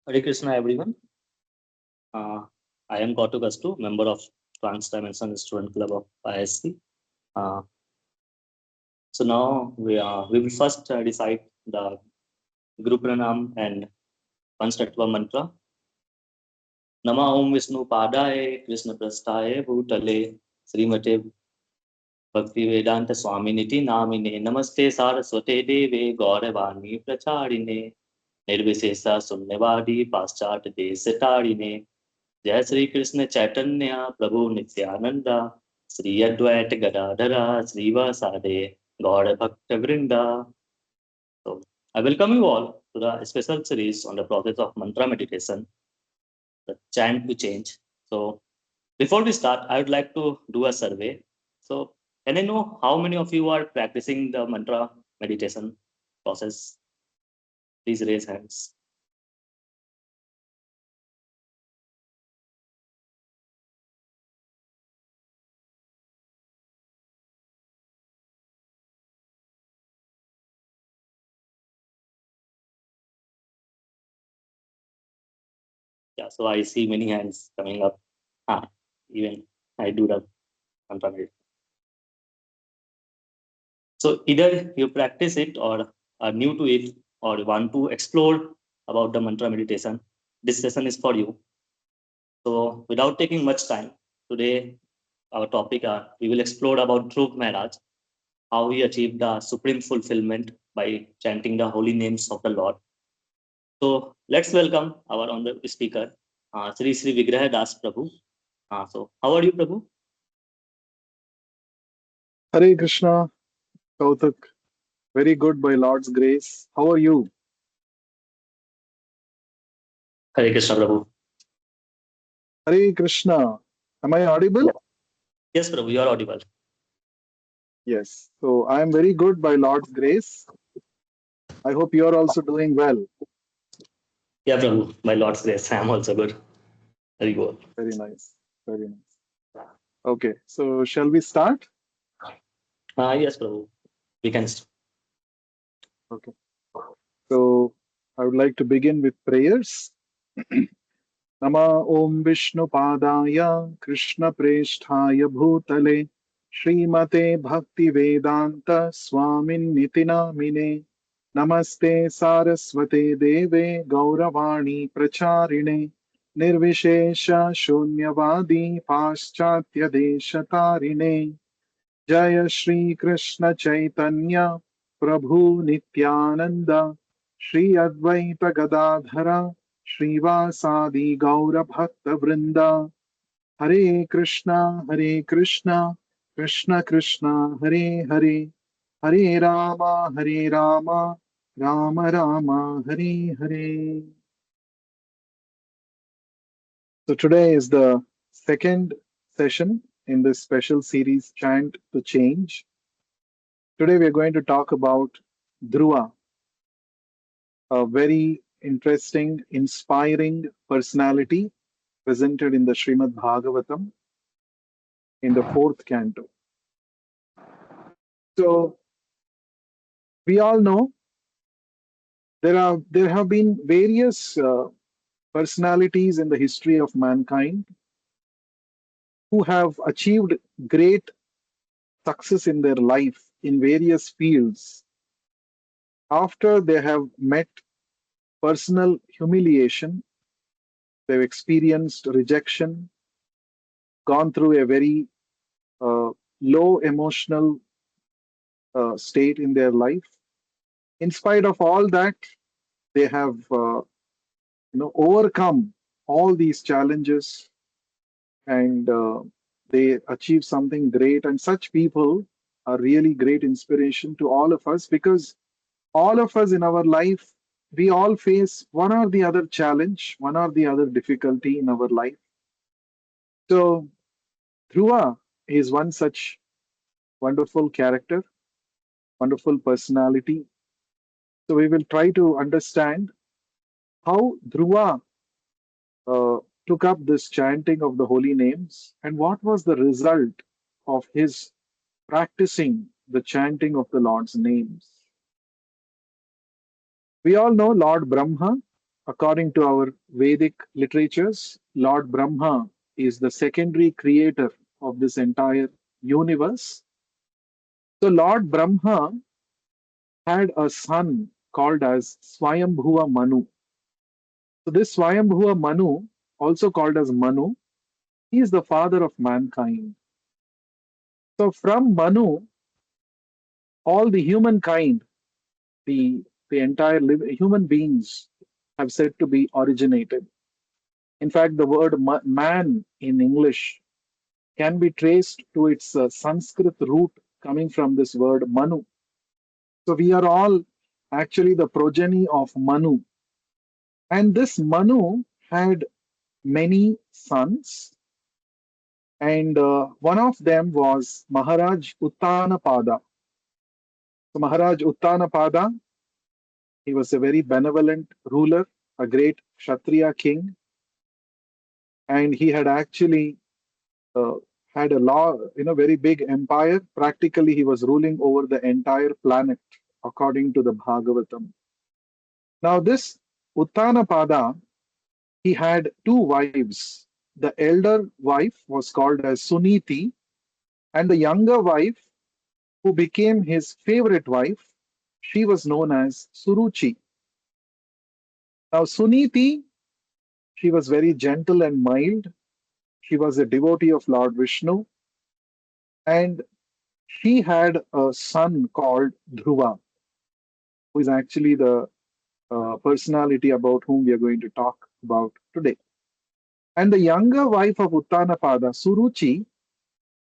Hare Krishna, everyone. Uh, I am Kautuk Astu, member of Transdimensions Student Club of ISC. Uh, so now we will first decide the Guru Pranam and Panchtattva mantra. Nama Om Vishnu Padaye Krishna Prastaye Bhutale Srimate Bhakti Vedanta Swaminiti Namine Namaste Saraswate Deve Gauravani Pracharine Nirvisesa Sunyavadi Paschat Desatarine जय श्री कृष्ण चैतन्य प्रभु नित्यानंद श्री अद्वैत गदाधर श्रीवासादे गौड़ भक्त वृंदा. So I welcome you all to the special series on the process of mantra meditation, the chant to change. So before we start, I would like to do a survey. So can I know how many of you are practicing the mantra meditation process? Please raise hands. Yeah, so I see many hands coming up. Even I do the mantra meditation. So either you practice it or are new to it or want to explore about the mantra meditation. This session is for you. So without taking much time, today our topic we will explore about Dhruva Maharaj, how he achieved the supreme fulfillment by chanting the holy names of the Lord. So let's welcome our honorable speaker, Sri Sri Vigraha Das Prabhu. So how are you, Prabhu? Hare Krishna, Kautuk. Very good by Lord's grace. How are you? Hare Krishna, Prabhu. Hare Krishna. Am I audible? Yeah. Yes, Prabhu, you are audible. Yes. So I am very good by Lord's grace. I hope you are also doing well. Yeah, Prabhu, by Lord's grace, I am also good. Very good. Very nice. Very nice. Okay. So shall we start? Yes, Prabhu. We can. Okay. So I would like to begin with prayers. Nama Om Vishnu Padaya Krishna Preshthaya Bhutale Srimate Bhakti Vedanta Swamin Nitinamine Namaste Saraswate Deve Gauravani Pracharine Nirvishesha Shunyavadi Paschatya Deshatarine Jaya Shri Krishna Chaitanya Prabhu Nityananda Shri Advaita Gadadhara Srivasadi Gaura Bhakta Vrinda Hare Krishna Krishna Krishna Hare Hare Hare Rama Rama Rama Hare Hare. So today is the second session in this special series Chant to Change. Today we are going to talk about Dhruva, a very interesting, inspiring personality presented in the Srimad Bhagavatam in the fourth canto. So we all know there have been various personalities in the history of mankind who have achieved great success in their life in various fields after they have met personal humiliation, they've experienced rejection, gone through a very low emotional state in their life. In spite of all that, they have overcome all these challenges and they achieve something great. And such people are really great inspiration to all of us because all of us in our life, we all face one or the other challenge, one or the other difficulty in our life. So Dhruva is one such wonderful character, wonderful personality. So we will try to understand how Dhruva took up this chanting of the holy names and what was the result of his practicing the chanting of the Lord's names. We all know Lord Brahma according to our Vedic literatures, Lord Brahma is the secondary creator of this entire universe. So Lord Brahma had a son called as Swayambhuva Manu. So this Swayambhuva Manu, also called as Manu, he is the father of mankind. So from Manu, all the humankind, the entire human beings have said to be originated. In fact, the word man in English can be traced to its Sanskrit root coming from this word Manu. So we are all actually the progeny of Manu. And this Manu had many sons, and one of them was Maharaj Uttanapada. So Maharaj Uttanapada, he was a very benevolent ruler, a great Kshatriya king, and he had actually uh, had a very big empire. Practically, he was ruling over the entire planet, according to the Bhagavatam. Now, this Uttanapada, he had two wives. The elder wife was called as Suniti, and the younger wife, who became his favorite wife, she was known as Suruchi. Now, Suniti, she was very gentle and mild. She was a devotee of Lord Vishnu, and she had a son called Dhruva, who is actually the personality about whom we are going to talk about today. And the younger wife of Uttanapada, Suruchi,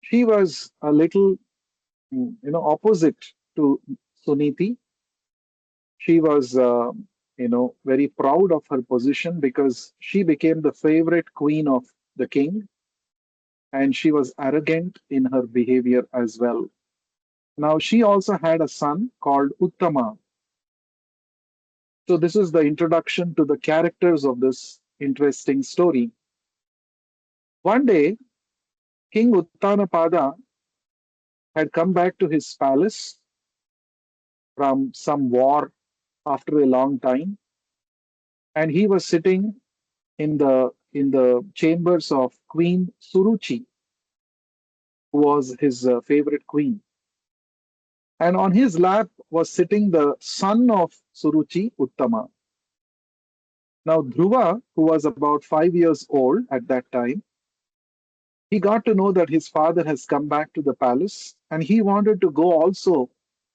she was a little, opposite to Suniti. She was, very proud of her position because she became the favorite queen of the king, and she was arrogant in her behavior as well. Now, she also had a son called Uttama. So, this is the introduction to the characters of this interesting story. One day, King Uttanapada had come back to his palace from some war after a long time, and he was sitting in the chambers of Queen Suruchi, who was his favorite queen. And on his lap was sitting the son of Suruchi, Uttama. Now, Dhruva, who was about 5 years old at that time, he got to know that his father has come back to the palace and he wanted to go also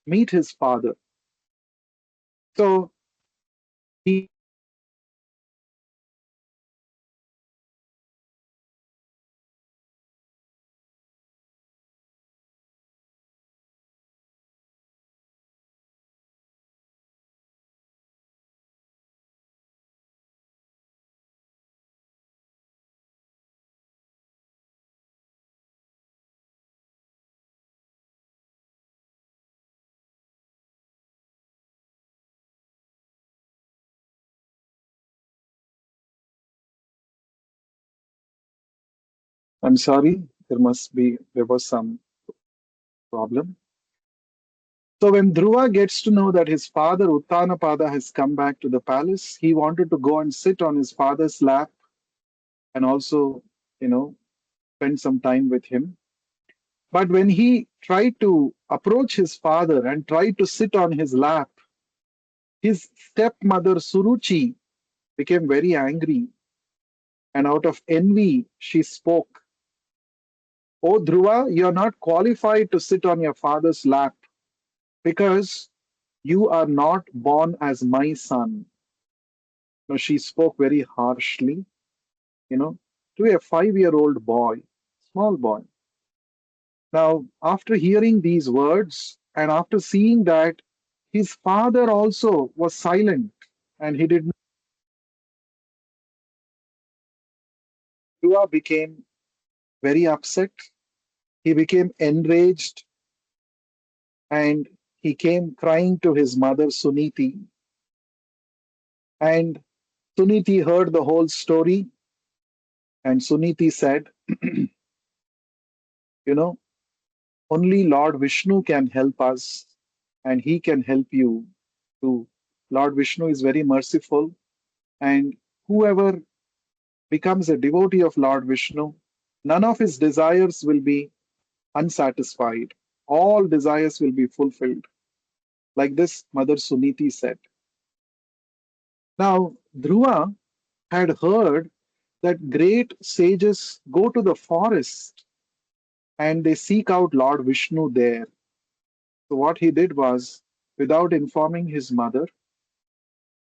meet his father. So he I'm sorry, there was some problem. So when Dhruva gets to know that his father Uttanapada has come back to the palace, he wanted to go and sit on his father's lap and also, you know, spend some time with him. But when he tried to approach his father and tried to sit on his lap, his stepmother Suruchi became very angry, and out of envy she spoke, "Oh Dhruva, you're not qualified to sit on your father's lap because you are not born as my son." Now, she spoke very harshly, you know, to a 5-year-old boy, small boy. Now, after hearing these words and after seeing that his father also was silent and he did not, Dhruva became very upset. He became enraged and he came crying to his mother Suniti. And Suniti heard the whole story, and Suniti said, you know, only Lord Vishnu can help us and he can help you too. Lord Vishnu is very merciful. And whoever becomes a devotee of Lord Vishnu, none of his desires will be unsatisfied. All desires will be fulfilled. Like this, Mother Suniti said. Now, Dhruva had heard that great sages go to the forest and they seek out Lord Vishnu there. So, what he did was, without informing his mother,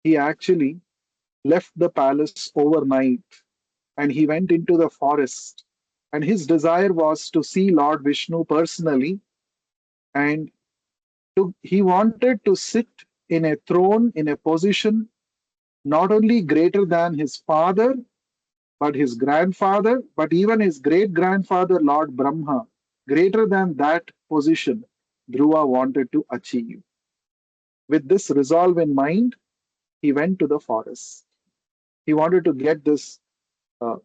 he actually left the palace overnight and he went into the forest. And his desire was to see Lord Vishnu personally, and he wanted to sit in a throne, in a position not only greater than his father, but his grandfather, but even his great grandfather, Lord Brahma, greater than that position, Dhruva wanted to achieve. With this resolve in mind, he went to the forest. He wanted to get this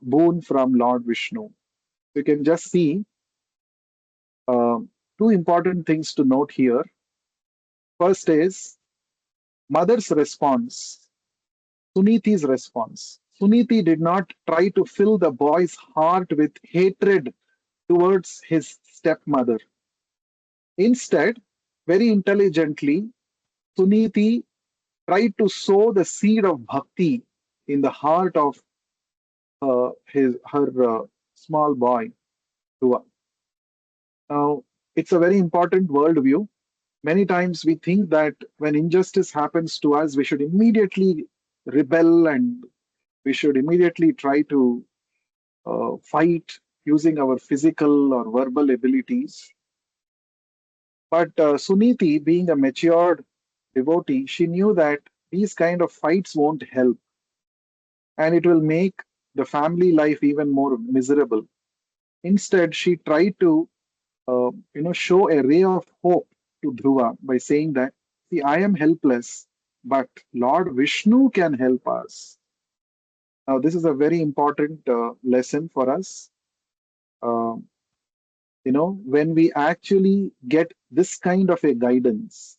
boon from Lord Vishnu. You can just see uh, two important things to note here. First is mother's response, Suniti's response. Suniti did not try to fill the boy's heart with hatred towards his stepmother. Instead, very intelligently, Suniti tried to sow the seed of bhakti in the heart of her small boy. Dhruva. Now, it's a very important worldview. Many times we think that when injustice happens to us, we should immediately rebel and we should immediately try to fight using our physical or verbal abilities. But Suniti, being a matured devotee, she knew that these kind of fights won't help and it will make the family life even more miserable. Instead, she tried to show a ray of hope to Dhruva by saying that, see, I am helpless, but Lord Vishnu can help us. Now, this is a very important lesson for us. Uh, when we actually get this kind of a guidance,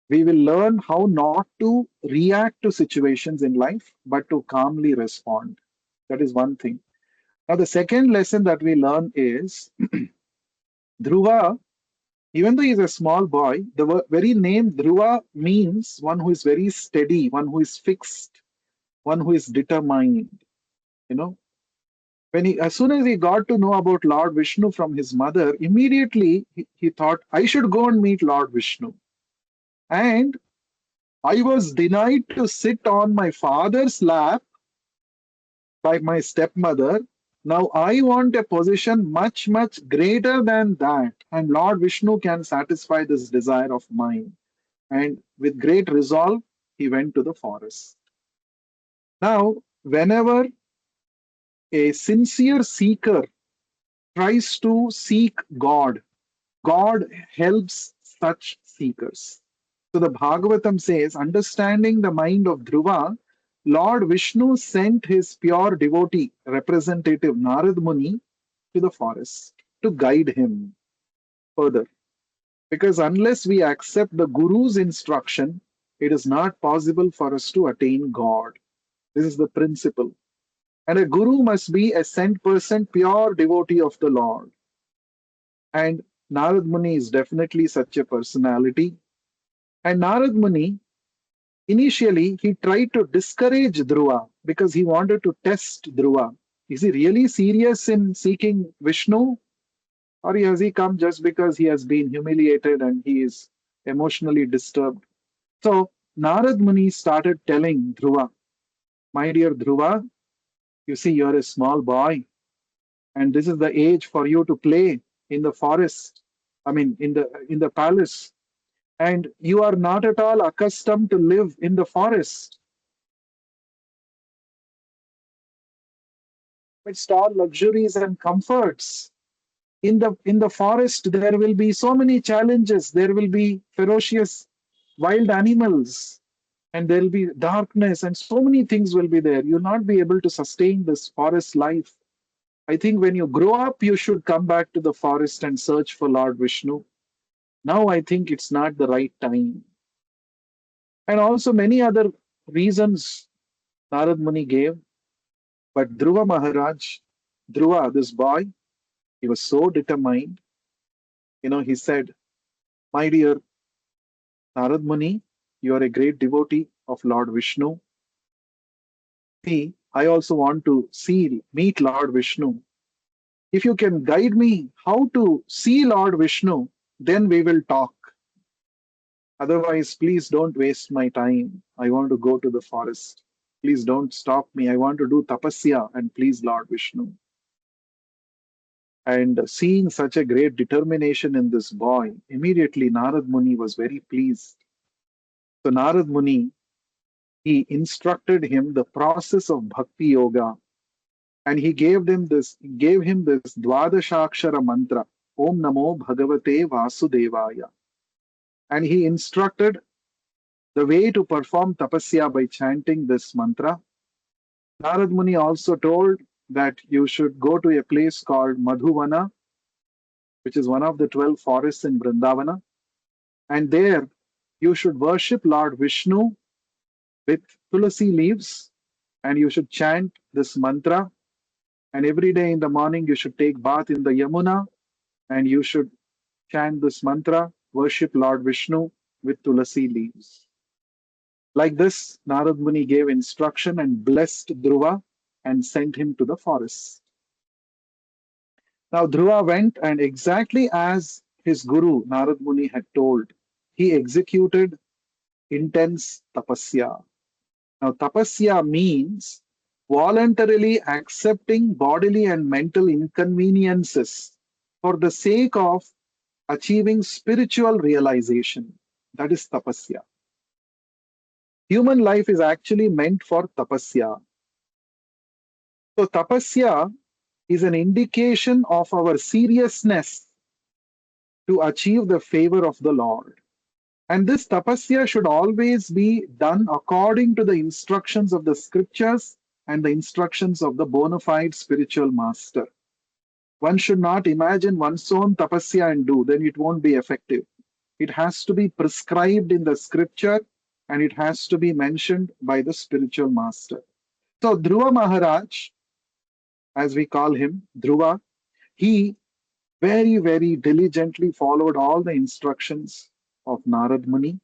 we will learn how not to react to situations in life, but to calmly respond. That is one thing. Now, the second lesson that we learn is Dhruva, even though he's a small boy, the very name Dhruva means one who is very steady, one who is fixed, one who is determined. You know, as soon as he got to know about Lord Vishnu from his mother, immediately he thought, I should go and meet Lord Vishnu. And I was denied to sit on my father's lap by my stepmother. Now I want a position much, much greater than that. And Lord Vishnu can satisfy this desire of mine. And with great resolve, he went to the forest. Now, whenever a sincere seeker tries to seek God, God helps such seekers. So the Bhagavatam says, understanding the mind of Dhruva, Lord Vishnu sent his pure devotee representative Narad Muni to the forest to guide him further. Because unless we accept the Guru's instruction, it is not possible for us to attain God. This is the principle. And a Guru must be a sent person, pure devotee of the Lord. And Narad Muni is definitely such a personality. And Narad Muni, initially, he tried to discourage Dhruva because he wanted to test Dhruva. Is he really serious in seeking Vishnu? Or has he come just because he has been humiliated and he is emotionally disturbed? So Narad Muni started telling Dhruva, my dear Dhruva, you see, you're a small boy, and this is the age for you to play in the forest. I mean, in the palace, and you are not at all accustomed to live in the forest. It's all luxuries and comforts. In the forest, there will be so many challenges. There will be ferocious wild animals, and there will be darkness, and so many things will be there. You'll not be able to sustain this forest life. I think when you grow up, you should come back to the forest and search for Lord Vishnu. Now I think it's not the right time. And also many other reasons Narad Muni gave, but Dhruva Maharaj, Dhruva, this boy, he was so determined. He said, "My dear Narad Muni, you are a great devotee of Lord Vishnu. See, I also want to meet Lord Vishnu. If you can guide me how to see Lord Vishnu, then we will talk. Otherwise, please don't waste my time. I want to go to the forest. Please don't stop me. I want to do tapasya and please Lord Vishnu." And seeing such a great determination in this boy, immediately Narad Muni was very pleased. So Narad Muni, he instructed him the process of bhakti yoga, and he gave him this Dwadashakshara mantra, Om Namo Bhagavate Vasudevaya. And he instructed the way to perform tapasya by chanting this mantra. Narad Muni also told that you should go to a place called Madhuvana, which is one of the 12 forests in Vrindavana, and there you should worship Lord Vishnu with tulasi leaves, and you should chant this mantra. And every day in the morning, you should take bath in the Yamuna, and you should chant this mantra, worship Lord Vishnu with tulasi leaves. Like this, Narad Muni gave instruction and blessed Dhruva and sent him to the forest. Now Dhruva went, and exactly as his guru Narad Muni had told, he executed intense tapasya. Now tapasya means voluntarily accepting bodily and mental inconveniences for the sake of achieving spiritual realization. That is tapasya. Human life is actually meant for tapasya. So tapasya is an indication of our seriousness to achieve the favor of the Lord. And this tapasya should always be done according to the instructions of the scriptures and the instructions of the bona fide spiritual master. One should not imagine one's own tapasya and do, then it won't be effective. It has to be prescribed in the scripture and it has to be mentioned by the spiritual master. So Dhruva Maharaj, as we call him, Dhruva, he very, very diligently followed all the instructions of Narad Muni.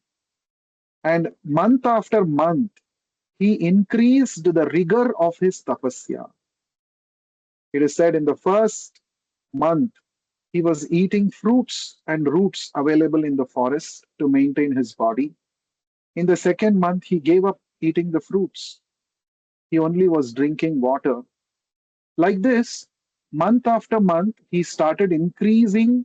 And month after month, he increased the rigor of his tapasya. It is said in the first month, he was eating fruits and roots available in the forest to maintain his body. In the second month, he gave up eating the fruits. He only was drinking water. Like this, month after month, he started increasing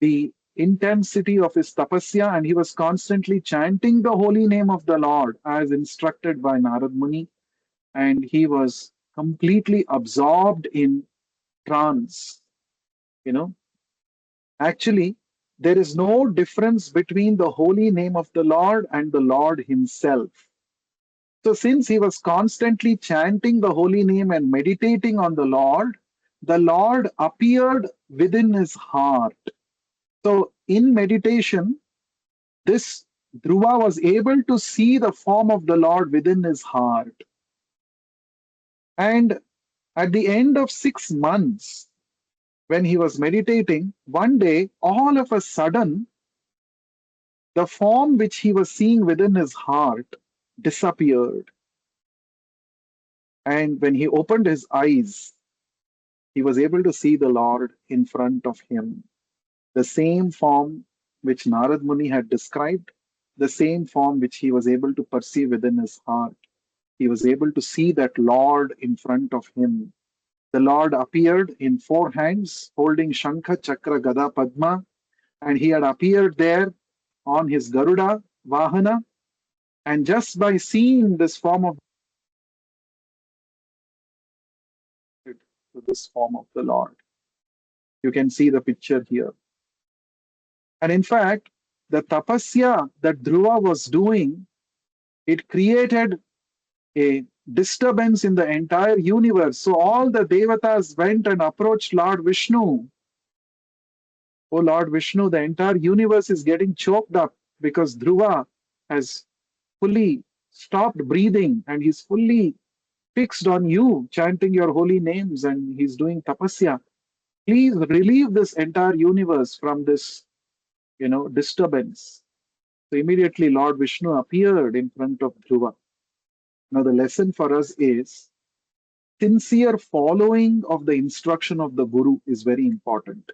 the intensity of his tapasya, and he was constantly chanting the holy name of the Lord as instructed by Narad Muni, and he was completely absorbed in trance. You know, actually, there is no difference between the holy name of the Lord and the Lord himself. So, since he was constantly chanting the holy name and meditating on the Lord appeared within his heart. So, in meditation, this Dhruva was able to see the form of the Lord within his heart. And at the end of 6 months, when he was meditating, one day, all of a sudden, the form which he was seeing within his heart disappeared. And when he opened his eyes, he was able to see the Lord in front of him. The same form which Narad Muni had described, the same form which he was able to perceive within his heart. He was able to see that Lord in front of him. The Lord appeared in 4 hands, holding Shankha, Chakra, Gada, Padma, and he had appeared there on his Garuda, Vahana. And just by seeing this form of the Lord, you can see the picture here. And in fact, the tapasya that Dhruva was doing, it created a disturbance in the entire universe. So all the devatas went and approached Lord Vishnu. Oh Lord Vishnu, the entire universe is getting choked up because Dhruva has fully stopped breathing and he's fully fixed on you, chanting your holy names, and he's doing tapasya. Please relieve this entire universe from this, disturbance. So immediately Lord Vishnu appeared in front of Dhruva. Now the lesson for us is sincere following of the instruction of the Guru is very important.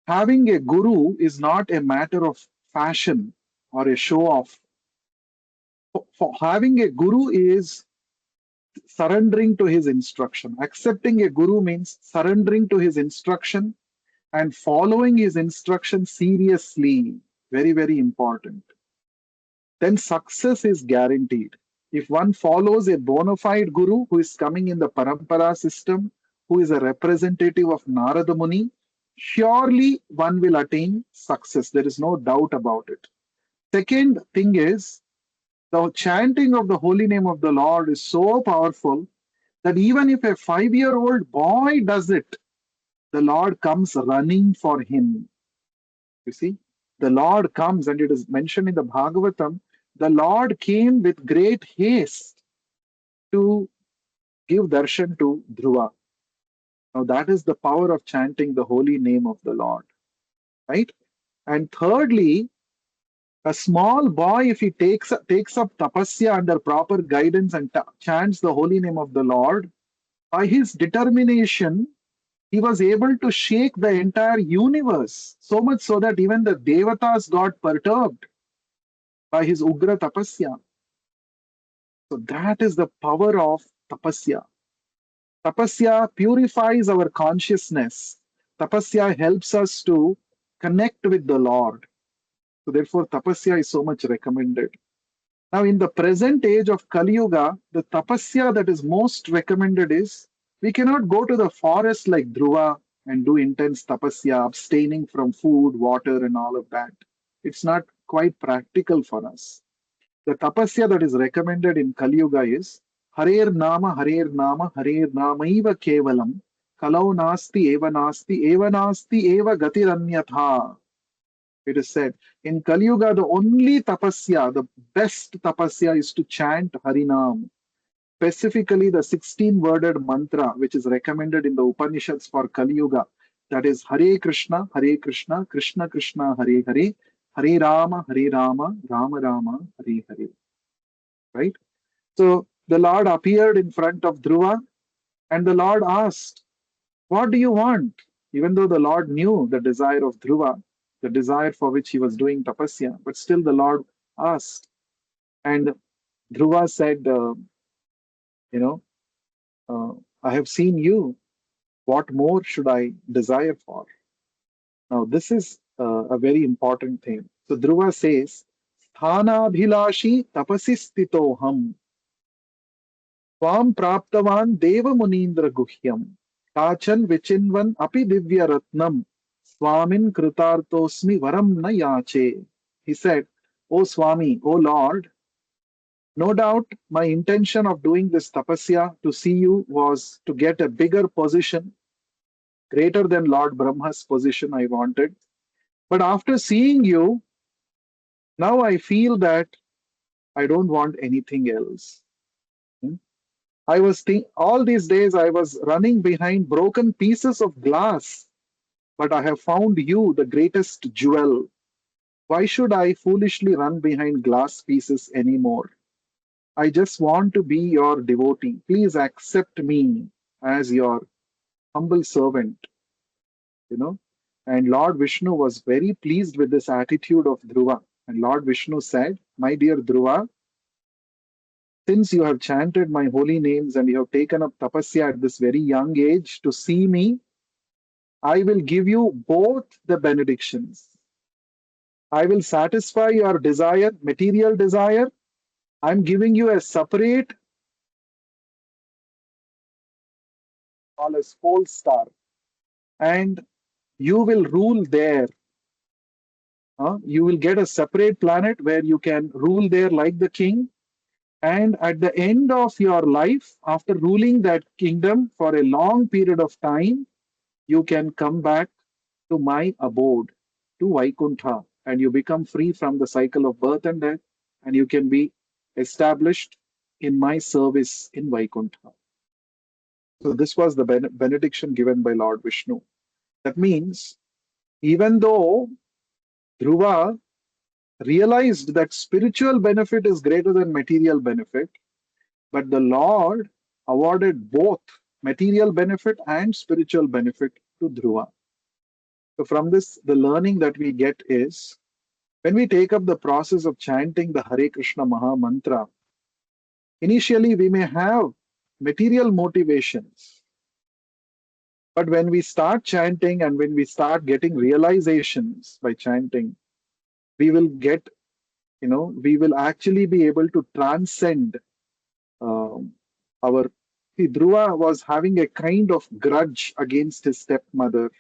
Having a Guru is not a matter of fashion or a show off. For having a Guru is surrendering to his instruction. Accepting a Guru means surrendering to his instruction and following his instruction seriously. Very, very important. Then success is guaranteed. If one follows a bona fide guru who is coming in the parampara system, who is a representative of Narada Muni, surely one will attain success. There is no doubt about it. Second thing is, the chanting of the holy name of the Lord is so powerful that even if a 5-year-old boy does it, the Lord comes running for him. You see, the Lord comes, and it is mentioned in the Bhagavatam, the Lord came with great haste to give darshan to Dhruva. Now, that is the power of chanting the holy name of the Lord, right? And thirdly, a small boy, if he takes up tapasya under proper guidance and chants the holy name of the Lord, by his determination, he was able to shake the entire universe, so much so that even the devatas got perturbed by his ugra tapasya. So that is the power of tapasya. Tapasya purifies our consciousness. Tapasya helps us to connect with the Lord. So therefore, tapasya is so much recommended. Now, in the present age of Kali Yuga, the tapasya that is most recommended is we cannot go to the forest like Dhruva and do intense tapasya, abstaining from food, water, and all of that. It's not quite practical for us. The tapasya that is recommended in Kali Yuga is Harer Nama, Harer Nama, Harer Namaiva Kevalam, Kalau Nasti, Eva Nasti, Eva Nasti, Eva Gatiranyatha. It is said in Kali Yuga, the only tapasya, the best tapasya is to chant Harinam. Specifically, the 16-worded mantra, which is recommended in the Upanishads for Kali Yuga, that is Hare Krishna, Krishna Krishna, Hare Hare, Hare Rama, Rama Rama, Hare Hare. Right? So the Lord appeared in front of Dhruva, and the Lord asked, what do you want? Even though the Lord knew the desire of Dhruva, the desire for which he was doing tapasya, but still the Lord asked. And Dhruva said, you know, I have seen you. What more should I desire for? Now, this is a very important thing. So Dhruva says, Sthanabhilashi tapasistitoham Tvam praptavan deva munindra guhyam Tachan vichinvan api divya ratnam Swamin kritartosmi varam na yache. He said, O Swami, O Lord, no doubt my intention of doing this tapasya to see you was to get a bigger position, greater than Lord Brahma's position I wanted. But after seeing you, now I feel that I don't want anything else. Hmm? All these days I was running behind broken pieces of glass, but I have found you the greatest jewel. Why should I foolishly run behind glass pieces anymore? I just want to be your devotee. Please accept me as your humble servant, you know. And Lord Vishnu was very pleased with this attitude of Dhruva. And Lord Vishnu said, my dear Dhruva, since you have chanted my holy names and you have taken up tapasya at this very young age to see me, I will give you both the benedictions. I will satisfy your desire, material desire. I'm giving you a separate, called as pole star, and you will rule there. You will get a separate planet where you can rule there like the king. And at the end of your life, after ruling that kingdom for a long period of time, you can come back to my abode, to Vaikuntha, and you become free from the cycle of birth and death, and you can be established in my service in Vaikuntha. So this was the benediction given by Lord Vishnu. That means even though Dhruva realized that spiritual benefit is greater than material benefit, but the Lord awarded both material benefit and spiritual benefit to Dhruva. So from this, the learning that we get is when we take up the process of chanting the Hare Krishna Maha Mantra, initially we may have material motivations, but when we start chanting and when we start getting realizations by chanting, we will get, we will actually be able to transcend um, our. See, Dhruva was having a kind of grudge against his stepmother.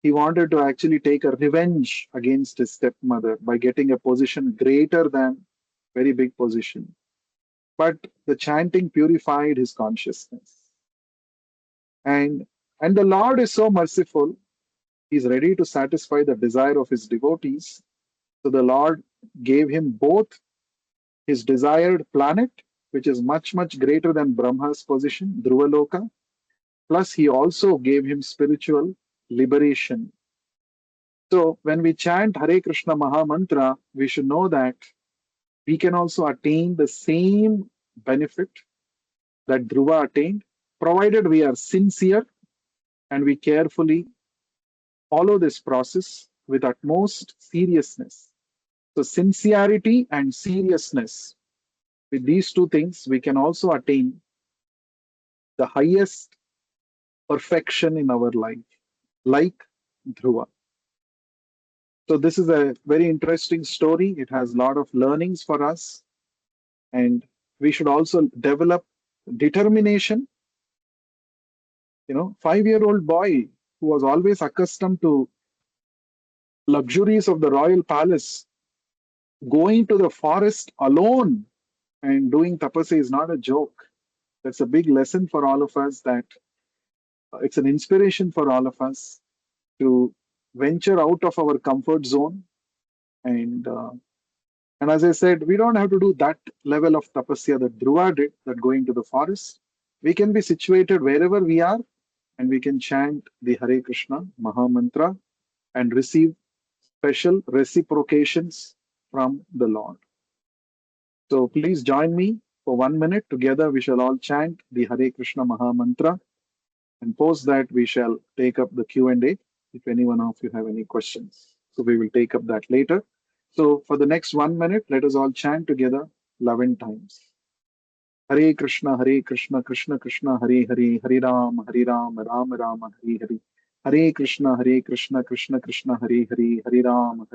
He wanted to actually take a revenge against his stepmother by getting a position greater than very big position. But the chanting purified his consciousness. And and the Lord is so merciful, he's ready to satisfy the desire of his devotees. So the Lord gave him both his desired planet, which is much, much greater than Brahma's position, Dhruvaloka, plus he also gave him spiritual liberation. So when we chant Hare Krishna Maha Mantra, we should know that we can also attain the same benefit that Dhruva attained, provided we are sincere and we carefully follow this process with utmost seriousness. So, sincerity and seriousness, with these two things, we can also attain the highest perfection in our life, like Dhruva. So, this is a very interesting story. It has a lot of learnings for us, and we should also develop determination. 5-year-old boy who was always accustomed to luxuries of the royal palace, going to the forest alone and doing tapasya is not a joke. That's a big lesson for all of us, that it's an inspiration for all of us to venture out of our comfort zone. And as I said, we don't have to do that level of tapasya that Dhruva did, that going to the forest. We can be situated wherever we are, and we can chant the Hare Krishna Maha Mantra and receive special reciprocations from the Lord. So please join me for 1 minute. Together we shall all chant the Hare Krishna Maha Mantra, and post that we shall take up the Q&A if any one of you have any questions. So we will take up that later. So for the next 1 minute, let us all chant together 11 times. Hare Krishna, Krishna Krishna, Hare Hare, Hare Ram, Ram Ram, Hare Hare. Hare Krishna, Krishna Krishna, Hare Hare, Hare Ram,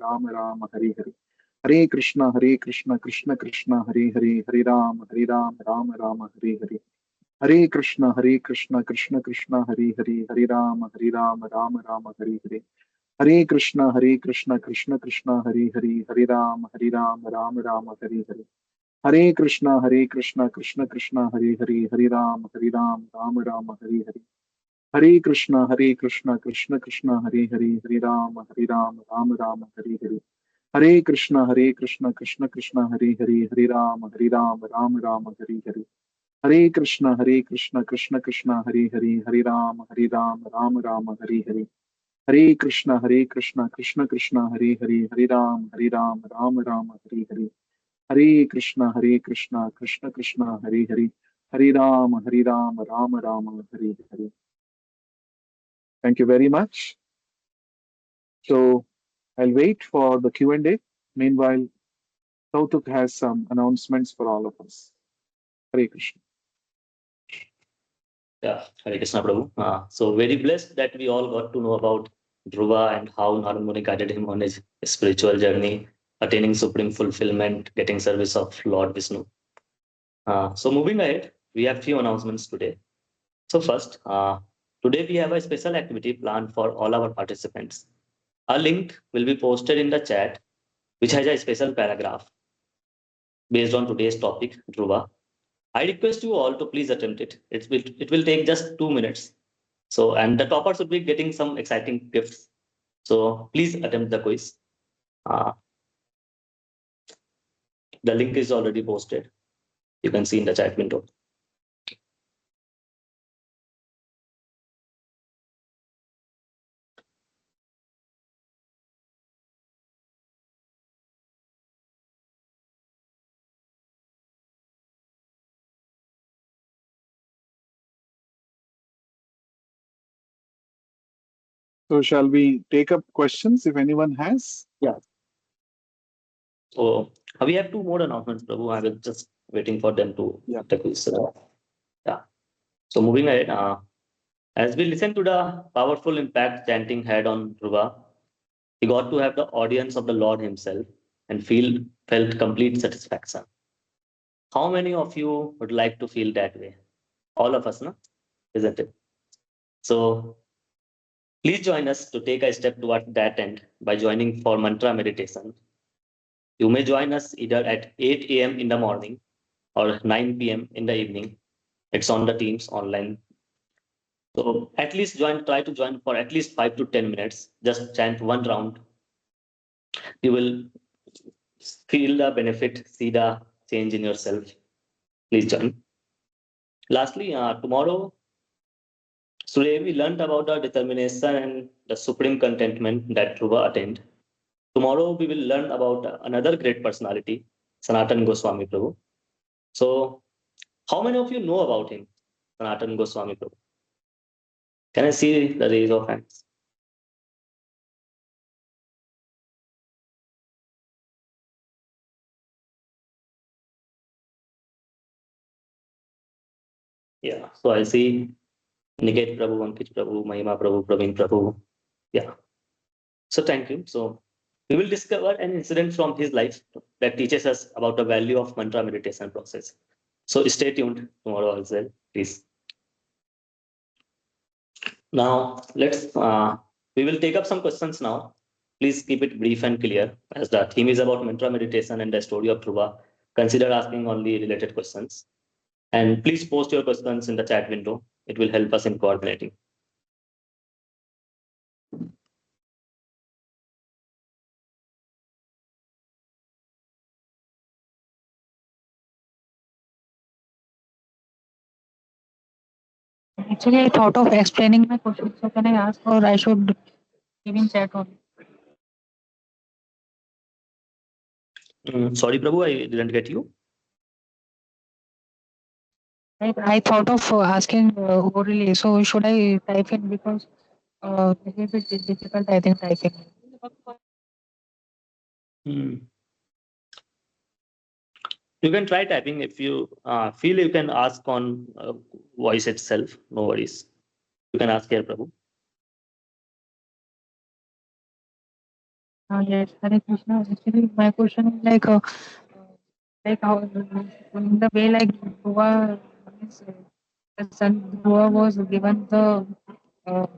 Ram Ram, Hare Hare. Hare Krishna, Krishna Krishna, Hare Hare, Hare Ram, Ram Ram, Hare Hare. Hare Krishna, Krishna Krishna, Hare Hare, Hare Ram, Ram Ram, Hare Hare. Hare Krishna, Krishna Krishna, Hare Hare, Hare Ram, Ram Ram, Hare Hare. Hare Krishna, Krishna Krishna, Hare Hare, Hare Ram, Ram Ram, Hare Hare. Hare Krishna, Krishna Krishna, Hare Hare, Hare Ram, Ram Ram, Hare Hare. Hare Krishna, Krishna Krishna, Hare Hare, Hare Ram, Ram Ram, Hare Hare. Hare Krishna, Krishna Krishna, Hare Hare, Hare Ram, Ram Ram, Hare Hare. Hare Krishna, Krishna Krishna, Hare Hare, Hare Ram, Ram Ram, Hare Hare. Hare Krishna, Krishna Krishna, Hare Hare, Hare Ram, Ram Ram, Hare Hare. Thank you very much. So I'll wait for the Q&A. Meanwhile, Kautuk has some announcements for all of us. Hare Krishna. Yeah, Hare Krishna Prabhu. So very blessed that we all got to know about Dhruva and how Narad Muni guided him on his spiritual journey, attaining supreme fulfillment, getting service of Lord Vishnu. So moving ahead, we have few announcements today. So first, today we have a special activity planned for all our participants. A link will be posted in the chat, which has a special paragraph based on today's topic, Dhruva. I request you all to please attempt it. It will take just 2 minutes. So, and the toppers would be getting some exciting gifts. So please attempt the quiz. Uh, The link is already posted. You can see in the chat window. So shall we take up questions if anyone has? Yeah. So we have two more announcements, Prabhu. I was just waiting for them to Yeah. take this. Yeah. So moving ahead, as we listen to the powerful impact chanting had on Dhruva, he got to have the audience of the Lord himself and felt complete satisfaction. How many of you would like to feel that way? All of us, no? Isn't it? So please join us to take a step toward that end by joining for mantra meditation. You may join us either at 8 a.m. in the morning or 9 p.m. in the evening. It's on the Teams online. So at least try to join for at least 5 to 10 minutes. Just chant one round. You will feel the benefit, see the change in yourself. Please join. Lastly, tomorrow, today we learned about the determination and the supreme contentment that Dhruva attained. Tomorrow we will learn about another great personality, Sanatan Goswami Prabhu. So, how many of you know about him, Sanatan Goswami Prabhu? Can I see the raise of hands? Yeah. So I see Niket Prabhu, Ankit Prabhu, Mahima Prabhu, Praveen Prabhu. Yeah. So thank you. So we will discover an incident from his life that teaches us about the value of mantra meditation process. So stay tuned tomorrow as well, please. Now we will take up some questions now. Please keep it brief and clear as the theme is about mantra meditation and the story of Dhruva. Consider asking only related questions. And please post your questions in the chat window. It will help us in coordinating. Actually, I thought of explaining my question. So can I ask, or I should give in chat only? Sorry, Prabhu, I didn't get you. I thought of asking orally. So should I type in because it's a bit difficult. I think typing. Hmm. You can try typing if you feel you can ask on voice itself. No worries. You can ask here, Prabhu. Yes, Hare Krishna. Actually, my question is like how in the way like Dhruva, means, the son Dhruva was given uh, the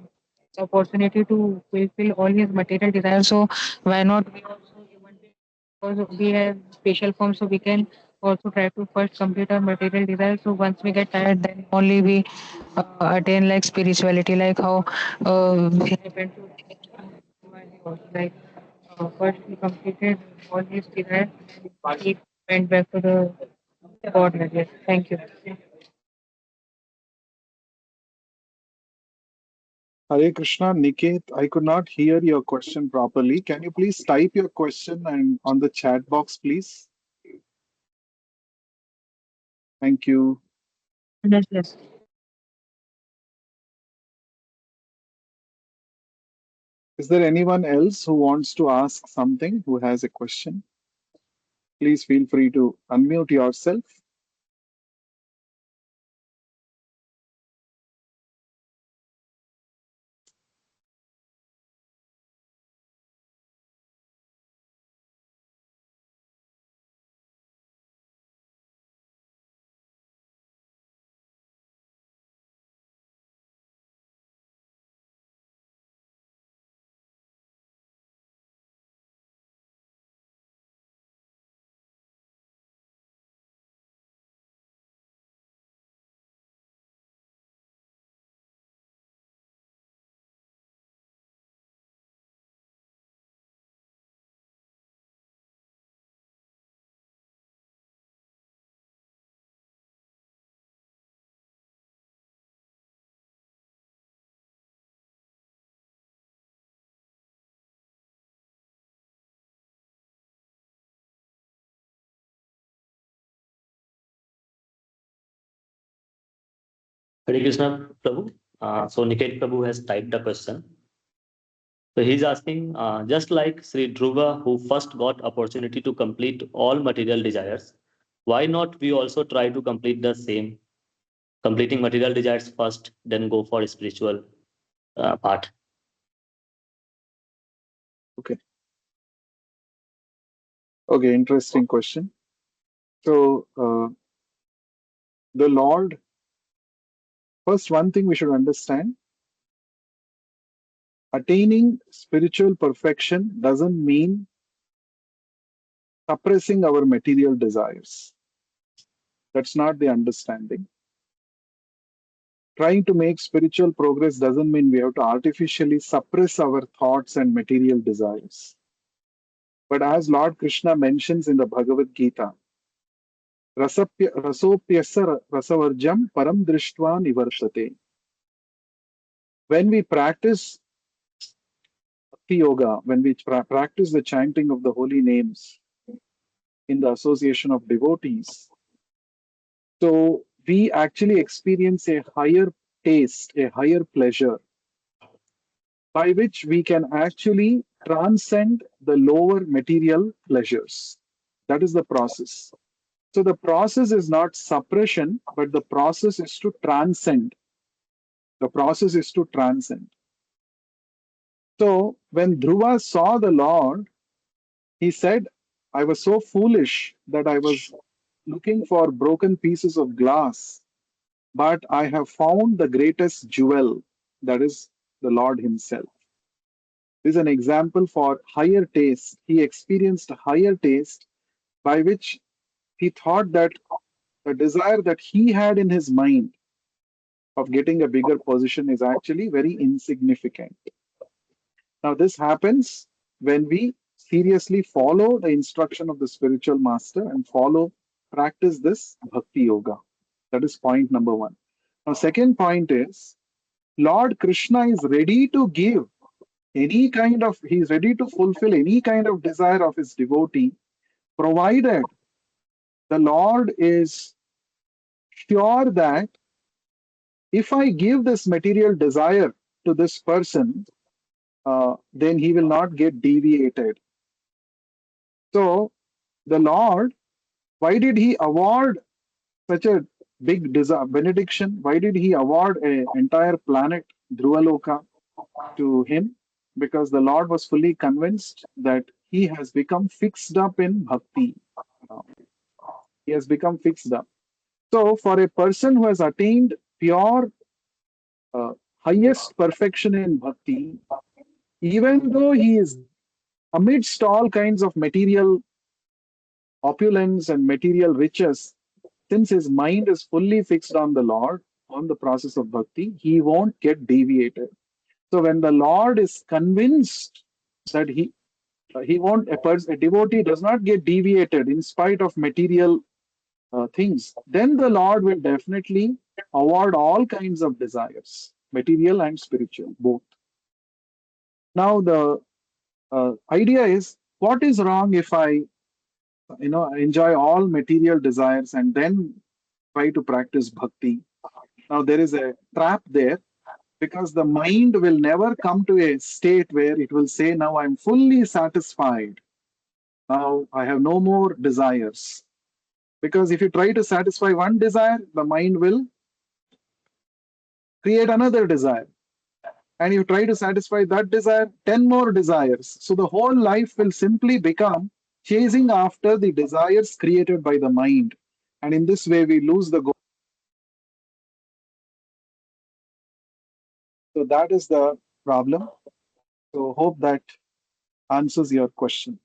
opportunity to fulfill all his material desires. So why not we also human beings, because we have special form, so we can also try to first complete our material desires. So once we get tired, then only we attain like spirituality, like how we happened to like first he completed all his desires, he went back to the God. Yes, thank you. Hare Krishna, Niket, I could not hear your question properly. Can you please type your question and on the chat box, please? Thank you. Yes, yes. Is there anyone else who wants to ask something, who has a question? Please feel free to unmute yourself. Hare Krishna, Prabhu. So Niket Prabhu has typed a question. So he's asking, just like Sri Dhruva, who first got opportunity to complete all material desires, why not we also try to complete the same, completing material desires first, then go for spiritual part? Okay. Okay, interesting question. So, the Lord, first, one thing we should understand, attaining spiritual perfection doesn't mean suppressing our material desires. That's not the understanding. Trying to make spiritual progress doesn't mean we have to artificially suppress our thoughts and material desires. But as Lord Krishna mentions in the Bhagavad Gita, rasopyasa rasavarjam param drishtva nivartate. When we practice bhakti yoga, when we practice the chanting of the holy names in the association of devotees, so we actually experience a higher taste, a higher pleasure, by which we can actually transcend the lower material pleasures. That is the process. So the process is not suppression, but the process is to transcend. The process is to transcend. So when Dhruva saw the Lord, he said, I was so foolish that I was looking for broken pieces of glass, but I have found the greatest jewel, that is the Lord Himself. This is an example for higher taste. He experienced a higher taste by which he thought that the desire that he had in his mind of getting a bigger position is actually very insignificant. Now, this happens when we seriously follow the instruction of the spiritual master and practice this bhakti yoga. That is point number one. Now, second point is Lord Krishna is ready to give he's ready to fulfill any kind of desire of his devotee, provided the Lord is sure that if I give this material desire to this person, then he will not get deviated. So, the Lord, why did he award such a big benediction? Why did he award an entire planet, Dhruvaloka, to him? Because the Lord was fully convinced that he has become fixed up in bhakti. He has become fixed up. So, for a person who has attained pure, uh, highest perfection in bhakti, even though he is amidst all kinds of material opulence and material riches, since his mind is fully fixed on the Lord, on the process of bhakti, he won't get deviated. So when the Lord is convinced that he won't a devotee does not get deviated in spite of material things, then the Lord will definitely award all kinds of desires, material and spiritual, both. Now the idea is, what is wrong if I enjoy all material desires and then try to practice bhakti? Now there is a trap there, because the mind will never come to a state where it will say, now I'm fully satisfied, now I have no more desires. Because if you try to satisfy one desire, the mind will create another desire, and you try to satisfy that desire, 10 more desires. So the whole life will simply become chasing after the desires created by the mind, and in this way we lose the goal. So that is the problem. So hope that answers your question.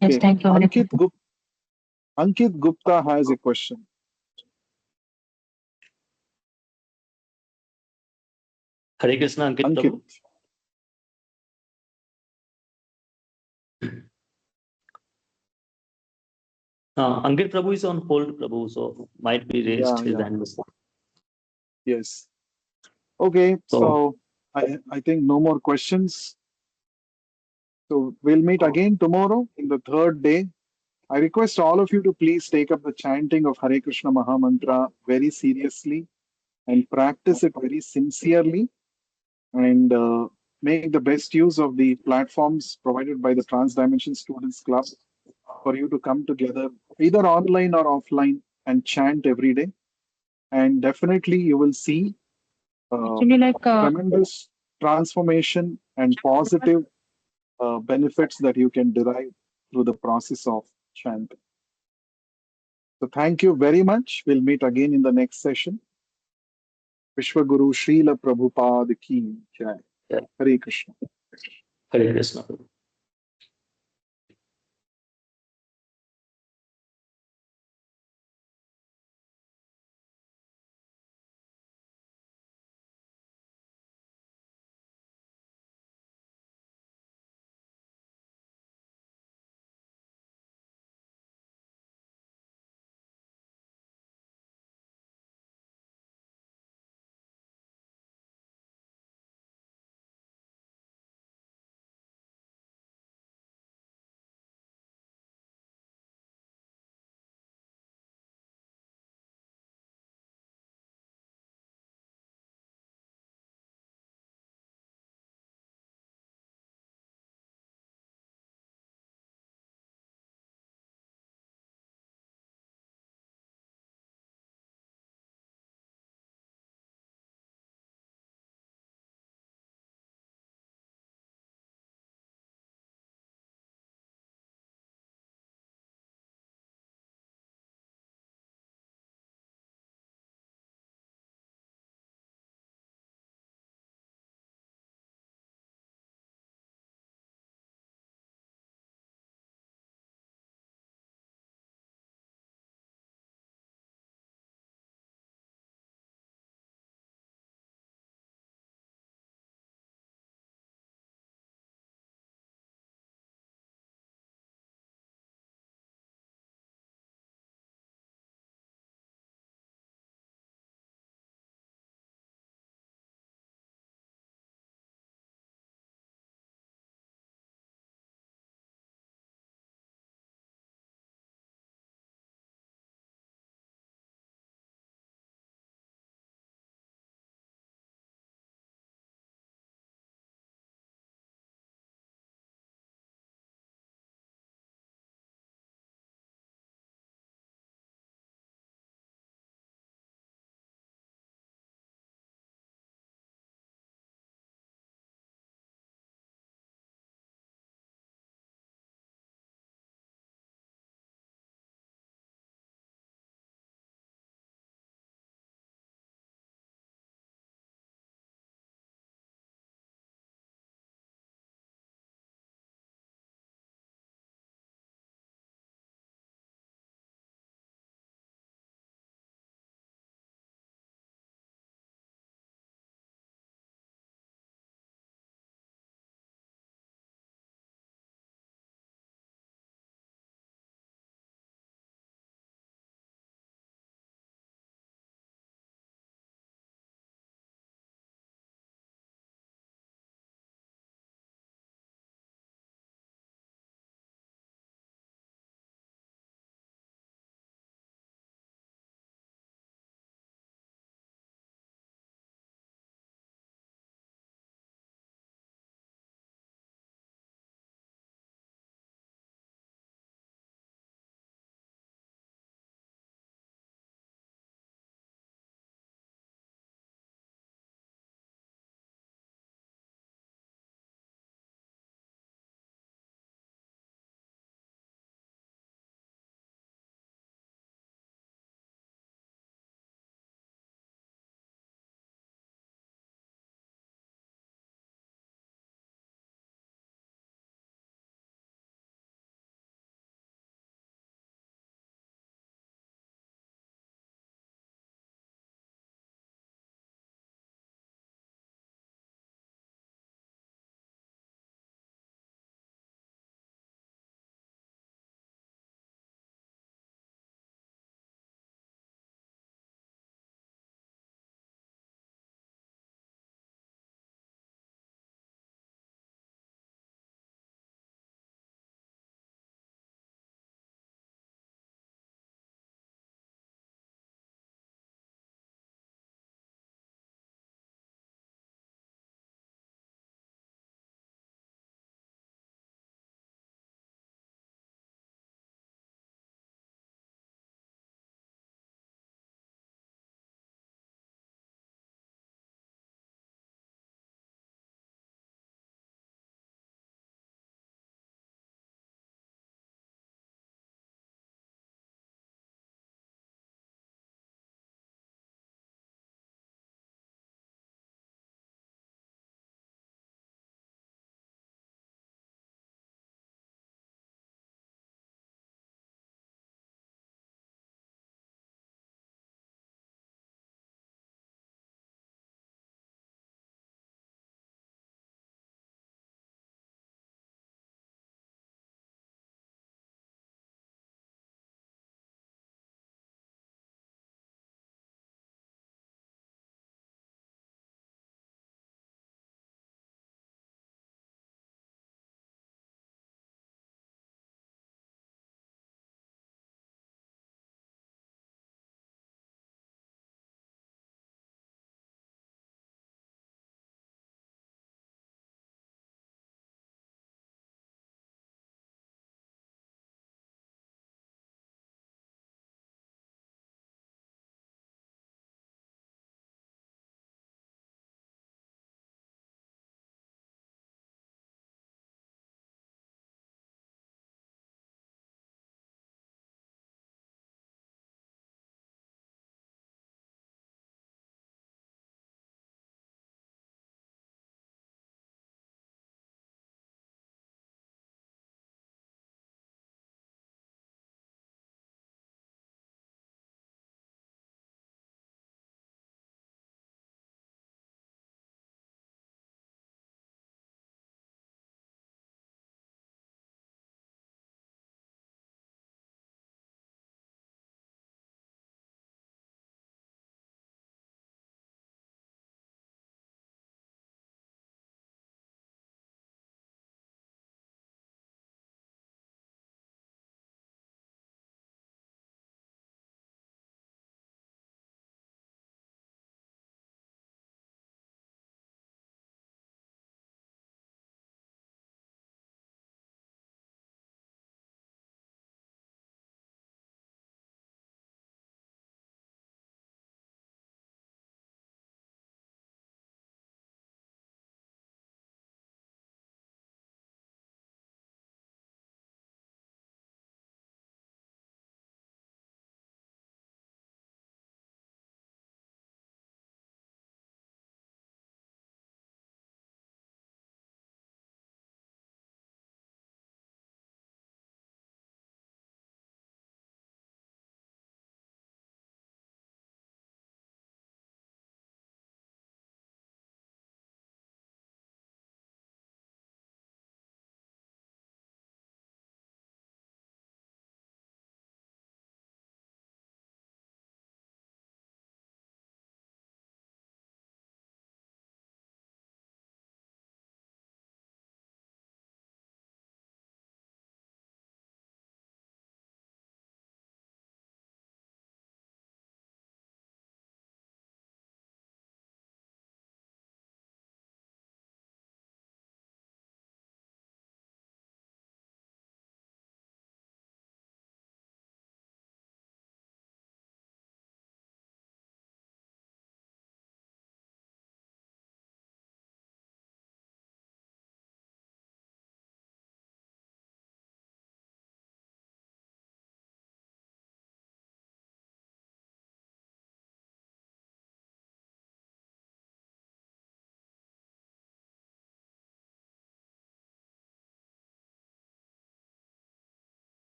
Yes, Okay, thank you. Ankit Gupta has a question. Hare Krishna, Ankit Ankit. Prabhu. Ankit Prabhu is on hold, Prabhu, so might be raised Yeah, his yeah. hand. Yes. Okay, So, so I think no more questions. So we'll meet again tomorrow in the third day I request all of you to please take up the chanting of Hare Krishna Maha Mantra very seriously and practice it very sincerely, and make the best use of the platforms provided by the Transdimension Students Club for you to come together either online or offline and chant every day. And definitely you will see Actually, like tremendous transformation and positive benefits that you can derive through the process of chanting. So thank you very much. We'll meet again in the next session. Vishwaguru Srila Prabhupada Ki Jai. Yeah. Hare Krishna. Hare Krishna.